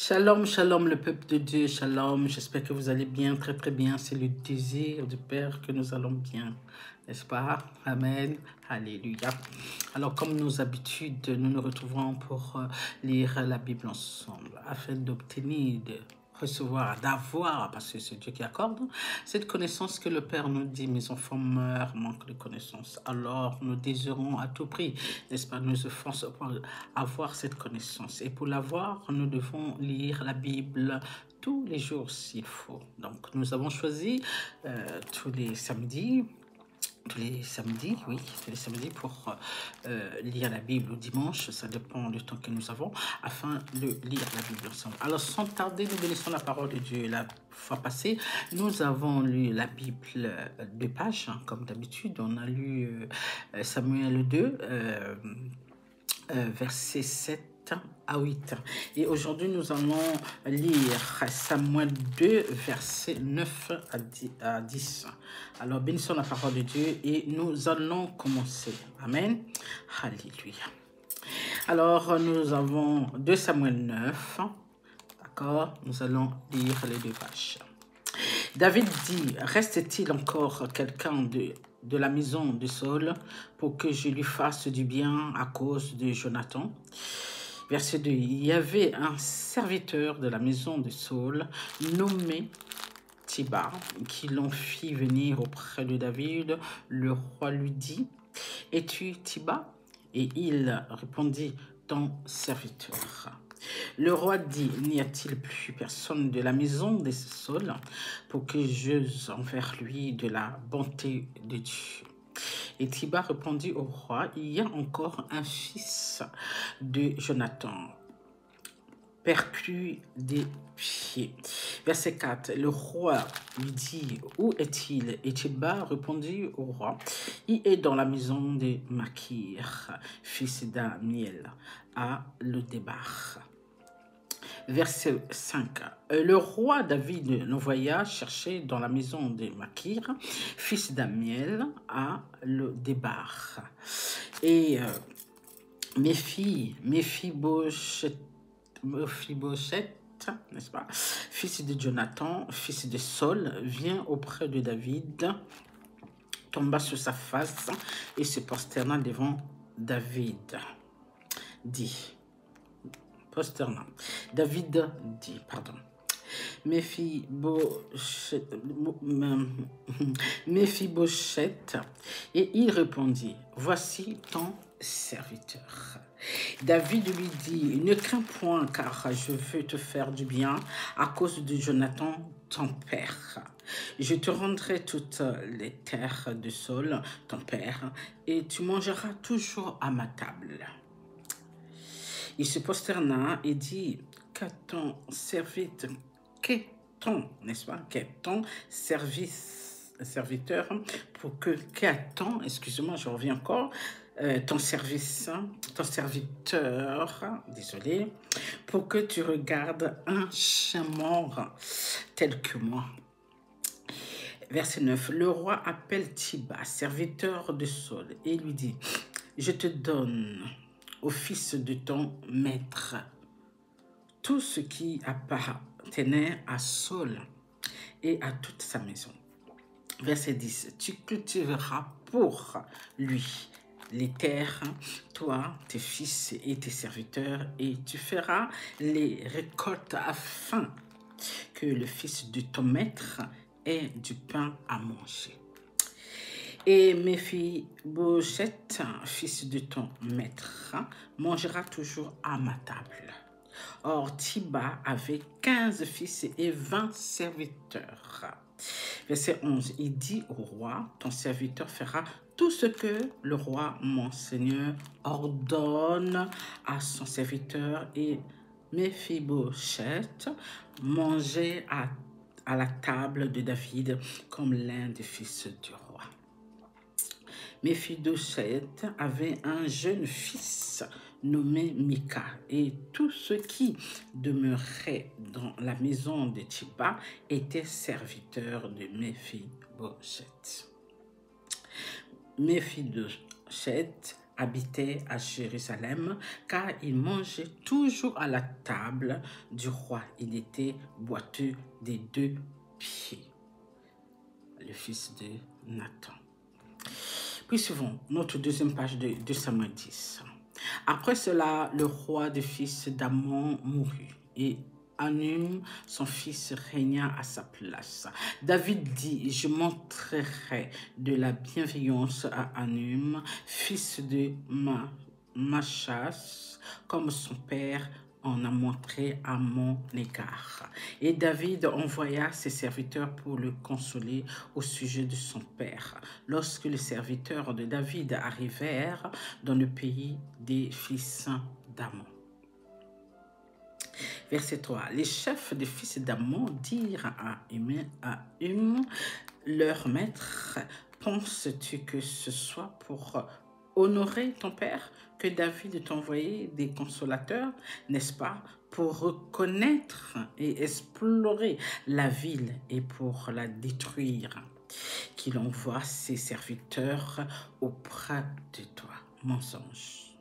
Shalom, shalom le peuple de Dieu, shalom, j'espère que vous allez bien, très très bien, c'est le désir du Père que nous allons bien, n'est-ce pas? Amen, alléluia. Alors comme nos habitudes, nous nous retrouvons pour lire la Bible ensemble, afin d'obtenir, de recevoir, d'avoir, parce que c'est Dieu qui accorde, cette connaissance que le Père nous dit, mes enfants meurent, manquent de connaissance. Alors nous désirons à tout prix, n'est-ce pas, nous efforçons pour avoir cette connaissance. Et pour l'avoir, nous devons lire la Bible tous les jours s'il faut. Donc nous avons choisi tous les samedis, oui, tous les samedis pour lire la Bible au dimanche, ça dépend du temps que nous avons, afin de lire la Bible ensemble. Alors sans tarder, nous bénissons la parole de Dieu. La fois passée, nous avons lu la Bible de pages, hein, comme d'habitude. On a lu Samuel 2, versets 7 à 8. Et aujourd'hui, nous allons lire Samuel 2, versets 9 à 10. Alors, bénissons la parole de Dieu et nous allons commencer. Amen. Alléluia. Alors, nous avons 2 Samuel 9. D'accord? Nous allons lire les deux pages. David dit, reste-t-il encore quelqu'un de la maison de Saul pour que je lui fasse du bien à cause de Jonathan? Verset 2, il y avait un serviteur de la maison de Saul nommé Tiba qui l'en fit venir auprès de David. Le roi lui dit, es-tu Tiba? Et il répondit, ton serviteur. Le roi dit, n'y a-t-il plus personne de la maison de Saul pour que j'use envers lui de la bonté de Dieu? Et Tiba répondit au roi, il y a encore un fils de Jonathan, perclus des pieds. Verset 4, le roi lui dit, où est-il? Et Tiba répondit au roi, il est dans la maison de Makir, fils d'Amiel, à Lo-débar. Verset 5. Le roi David l'envoya chercher dans la maison de Makir, fils d'Amiel, à Lo-débar. Et Méphibosheth, n'est-ce pas, fils de Jonathan, fils de Saul, vient auprès de David, tomba sur sa face et se prosterna devant David. David dit, Méphibosheth, et il répondit, voici ton serviteur. David lui dit, ne crains point, car je veux te faire du bien à cause de Jonathan, ton père. Je te rendrai toutes les terres de Saul, ton père, et tu mangeras toujours à ma table. Il se prosterna et dit, qu'est ton serviteur, n'est-ce pas, qu'est ton serviteur, pour que, qu'attend, excusez-moi, je reviens encore, ton serviteur, désolé, pour que tu regardes un chien mort tel que moi. Verset 9, le roi appelle Tiba, serviteur de Saul, et lui dit, je te donne au fils de ton maître tout ce qui appartenait à Saul et à toute sa maison. Verset 10, tu cultiveras pour lui les terres, toi, tes fils et tes serviteurs, et tu feras les récoltes afin que le fils de ton maître ait du pain à manger. Et Méphibosheth, fils de ton maître, mangera toujours à ma table. Or, Tiba avait 15 fils et 20 serviteurs. Verset 11, il dit au roi, ton serviteur fera tout ce que le roi, mon seigneur, ordonne à son serviteur. Et Méphibosheth mangeait à la table de David comme l'un des fils du roi. Méphibosheth avait un jeune fils nommé Mika, et tous ceux qui demeuraient dans la maison de Tiba étaient serviteurs de Méphibosheth. Méphibosheth habitait à Jérusalem, car il mangeait toujours à la table du roi. Il était boiteux des 2 pieds. Le fils de Nathan. Puis suivons notre deuxième page de 2 Samuel 10. Après cela, le roi des fils d'Amon mourut et Hanun, son fils, régna à sa place. David dit, je montrerai de la bienveillance à Hanun, fils de Machas, comme son père en a montré à mon égard. Et David envoya ses serviteurs pour le consoler au sujet de son père. Lorsque les serviteurs de David arrivèrent dans le pays des fils d'Amon. Verset 3. Les chefs des fils d'Amon dirent à leur maître, penses-tu que ce soit pour honorer ton père que David t'envoyait des consolateurs, n'est-ce pas, pour reconnaître et explorer la ville et pour la détruire, qu'il envoie ses serviteurs auprès de toi. Mensonge.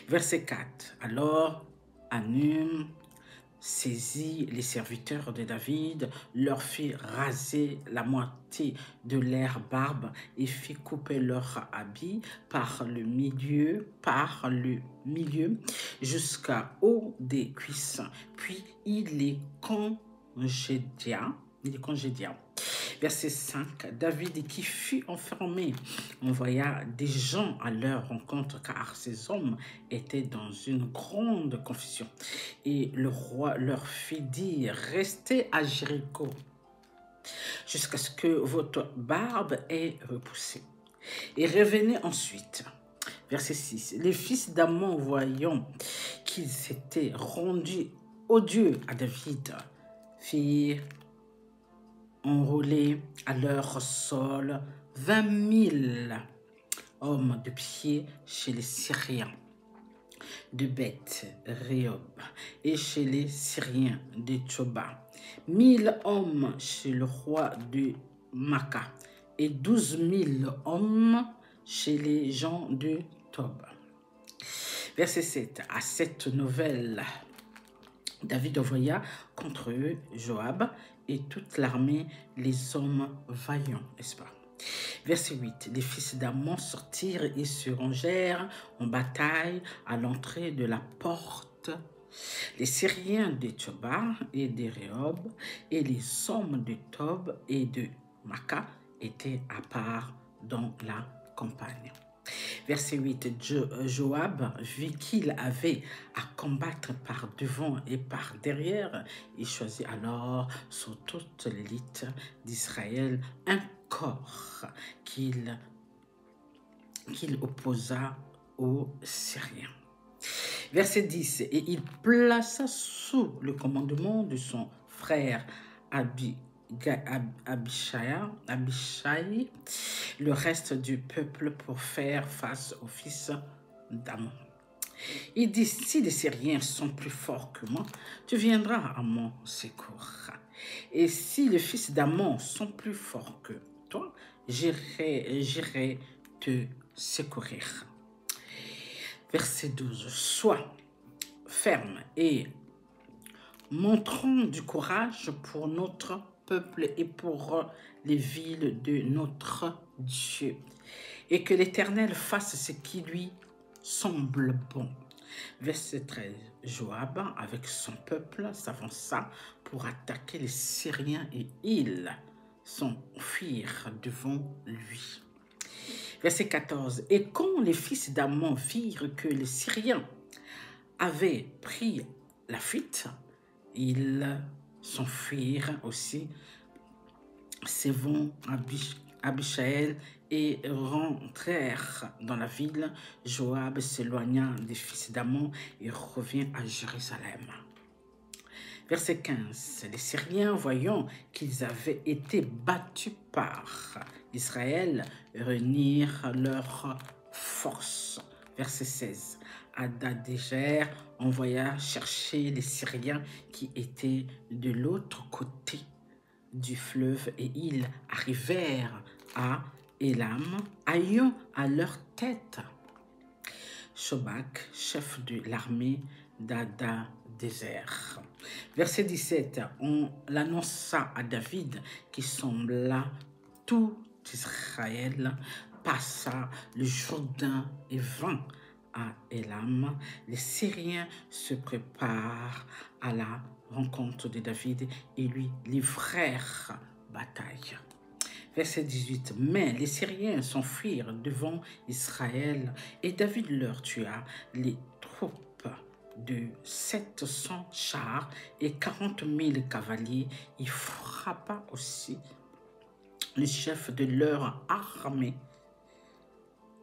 Verset 4. Alors, Hanun saisit les serviteurs de David, leur fit raser la moitié de leur barbe et fit couper leurs habits par le milieu jusqu'à haut des cuisses. Puis il les congédia. Verset 5, David, qui fut enfermé, envoya des gens à leur rencontre, car ces hommes étaient dans une grande confusion. Et le roi leur fit dire, restez à Jéricho, jusqu'à ce que votre barbe ait repoussé. Et revenez ensuite. Verset 6, les fils d'Amon, voyant qu'ils s'étaient rendus odieux à David, firent enrôler à leur sol 20 000 hommes de pied chez les Syriens de Beth-Rehob et chez les Syriens de Tchoba, 1000 hommes chez le roi de Maca et 12 000 hommes chez les gens de Tob. Verset 7. À cette nouvelle, David envoya contre eux Joab et toute l'armée, les hommes vaillants, n'est-ce pas? Verset 8. Les fils d'Amon sortirent et se rangèrent en bataille à l'entrée de la porte. Les Syriens de Tchoba et de Rehob et les hommes de Tob et de Maca étaient à part dans la campagne. Verset 8, Joab vit qu'il avait à combattre par devant et par derrière. Il choisit alors sur toute l'élite d'Israël un corps qu'il opposa aux Syriens. Verset 10, et il plaça sous le commandement de son frère Abishai, le reste du peuple pour faire face aux fils d'Amon. Il dit, si les Syriens sont plus forts que moi, tu viendras à mon secours. Et si les fils d'Amon sont plus forts que toi, j'irai te secourir. Verset 12, sois ferme et montrons du courage pour notre peuple et pour les villes de notre Dieu, et que l'Éternel fasse ce qui lui semble bon. Verset 13, Joab, avec son peuple, s'avança pour attaquer les Syriens et ils s'enfuirent devant lui. Verset 14, et quand les fils d'Amon virent que les Syriens avaient pris la fuite, ils s'enfuirent aussi, suivant Abishai et rentrèrent dans la ville. Joab s'éloigna des fils d'Amon et revint à Jérusalem. Verset 15. Les Syriens, voyant qu'ils avaient été battus par Israël, réunirent leurs forces. Verset 16. Hadadézer envoya chercher les Syriens qui étaient de l'autre côté du fleuve et ils arrivèrent à Élam, ayant à leur tête Shobak, chef de l'armée d'Hadadézer. Verset 17, on l'annonça à David qui sembla tout Israël passa le Jourdain et vint à Élam. Les Syriens se préparent à la rencontre de David et lui livrèrent bataille. Verset 18. Mais les Syriens s'enfuirent devant Israël et David leur tua les troupes de 700 chars et 40 000 cavaliers. Il frappa aussi le chef de leur armée,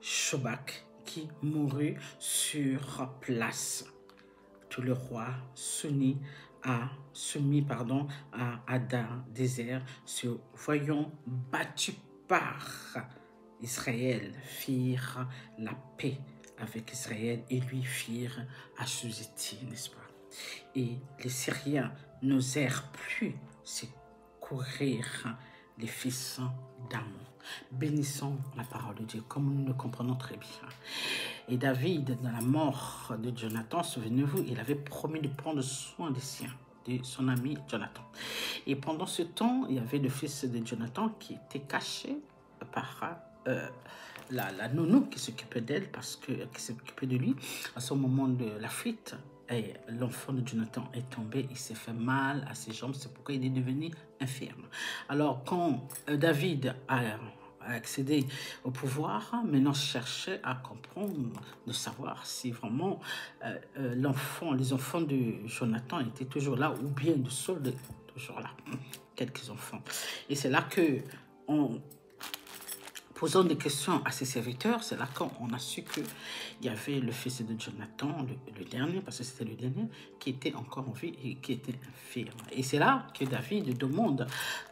Shobak, qui mourut sur place. Tout le roi soumis à Hadadézer, se voyant battu par Israël, firent la paix avec Israël et lui firent assujetti, n'est-ce pas? Et les Syriens n'osèrent plus secourir les fils d'Ammon. Bénissons la parole de Dieu, comme nous le comprenons très bien. Et David, dans la mort de Jonathan, souvenez-vous, il avait promis de prendre soin des siens, de son ami Jonathan. Et pendant ce temps, il y avait le fils de Jonathan qui était caché par la nounou qui s'occupait d'elle, qui s'occupait de lui. À ce moment de la fuite, l'enfant de Jonathan est tombé, il s'est fait mal à ses jambes, c'est pourquoi il est devenu infirme. Alors quand David a accédé au pouvoir, maintenant cherchait à comprendre, de savoir si vraiment les enfants de Jonathan étaient toujours là, ou bien de Saul étaient toujours là, quelques enfants. Et c'est là que posant des questions à ses serviteurs, c'est là qu'on a su qu'il y avait le fils de Jonathan, le dernier, parce que c'était le dernier, qui était encore en vie et qui était infirme. Et c'est là que David demande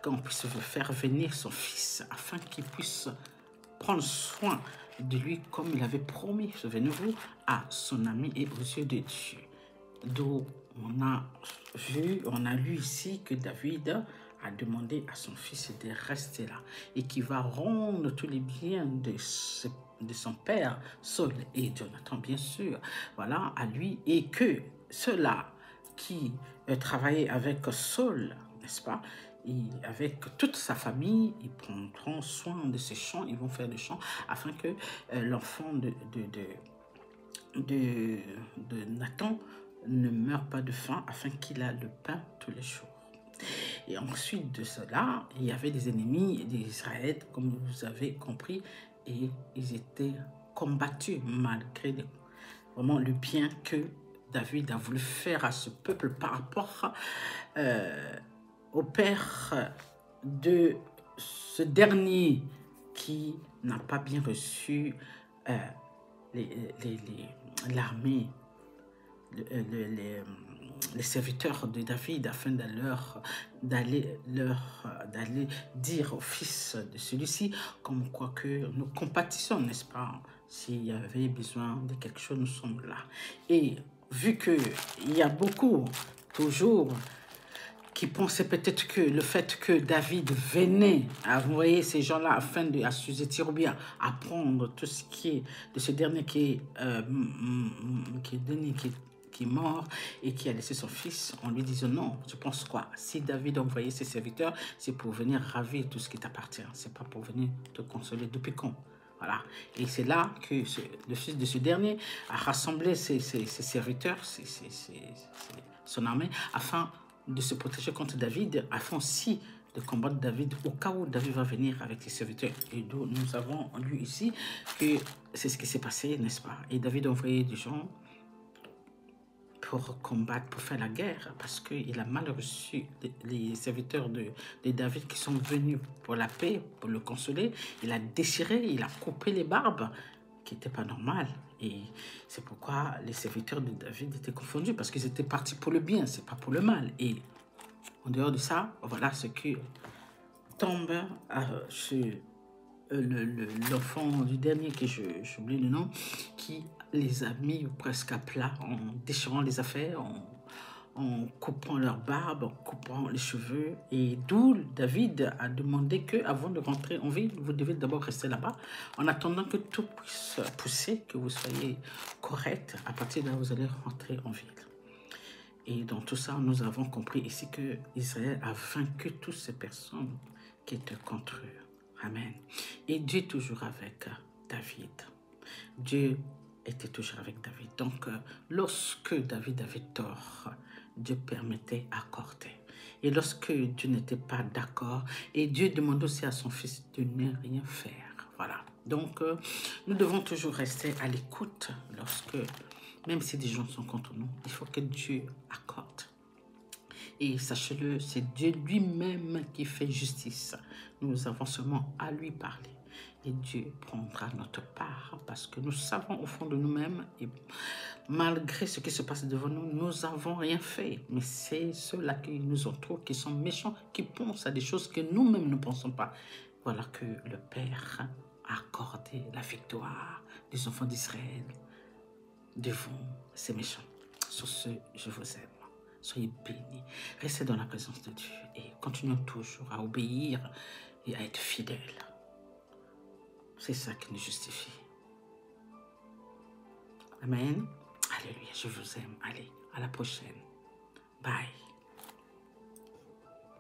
qu'on puisse faire venir son fils afin qu'il puisse prendre soin de lui comme il avait promis, souvenez-vous, à son ami et aux yeux de Dieu. D'où on a lu ici que David a demandé à son fils de rester là et qui va rendre tous les biens de son père, Saul et Jonathan, bien sûr, voilà, à lui, et que ceux-là qui travaillaient avec Saul, n'est-ce pas, et avec toute sa famille, ils prendront soin de ces champs, ils vont faire des champs afin que l'enfant de Nathan ne meure pas de faim, afin qu'il ait le pain tous les jours. Et ensuite de cela, il y avait des ennemis d'Israël, comme vous avez compris, et ils étaient combattus malgré vraiment le bien que David a voulu faire à ce peuple par rapport au père de ce dernier qui n'a pas bien reçu l'armée, les serviteurs de David, afin d'aller dire au fils de celui-ci comme quoi que nous compatissons, n'est-ce pas? S'il y avait besoin de quelque chose, nous sommes là. Et vu qu'il y a beaucoup, toujours, qui pensaient peut-être que le fait que David venait à envoyer ces gens-là afin d'assujettir ou bien apprendre tout ce qui est de ce dernier qui est mort et qui a laissé son fils, on lui disait non, je pense quoi? Si David a envoyé ses serviteurs, c'est pour venir ravir tout ce qui t'appartient, c'est pas pour venir te consoler depuis quand? Voilà. Et c'est là que le fils de ce dernier a rassemblé ses serviteurs, son armée, afin de se protéger contre David, afin aussi de combattre David au cas où David va venir avec ses serviteurs. Et d'où nous avons lu ici que c'est ce qui s'est passé, n'est-ce pas? Et David a envoyé des gens pour combattre, pour faire la guerre, parce qu'il a mal reçu les serviteurs de David qui sont venus pour la paix, pour le consoler. Il a déchiré, il a coupé les barbes, qui n'était pas normal. Et c'est pourquoi les serviteurs de David étaient confondus, parce qu'ils étaient partis pour le bien, c'est pas pour le mal. Et en dehors de ça, voilà ce qui tombe sur l'enfant du dernier, que j'oublie le nom, qui les a mis presque à plat en déchirant les affaires, en coupant leur barbe, en coupant les cheveux. Et d'où David a demandé qu'avant de rentrer en ville, vous devez d'abord rester là-bas, en attendant que tout puisse pousser, que vous soyez correct. À partir de là, vous allez rentrer en ville. Et dans tout ça, nous avons compris ici que Israël a vaincu toutes ces personnes qui étaient contre eux. Amen. Et Dieu est toujours avec David. Dieu était toujours avec David. Donc, lorsque David avait tort, Dieu permettait, accordait. Et lorsque Dieu n'était pas d'accord, et Dieu demandait aussi à son fils de ne rien faire. Voilà. Donc, nous devons toujours rester à l'écoute lorsque, même si des gens sont contre nous, il faut que Dieu accorde. Et sachez-le, c'est Dieu lui-même qui fait justice. Nous avons seulement à lui parler. Et Dieu prendra notre part parce que nous savons au fond de nous-mêmes, et malgré ce qui se passe devant nous, nous n'avons rien fait. Mais c'est ceux-là qui nous entourent, qui sont méchants, qui pensent à des choses que nous-mêmes ne pensons pas. Voilà que le Père a accordé la victoire des enfants d'Israël devant ces méchants. Sur ce, je vous aime. Soyez bénis. Restez dans la présence de Dieu et continuons toujours à obéir et à être fidèles. C'est ça qui nous justifie. Amen. Alléluia, je vous aime. Allez, à la prochaine. Bye.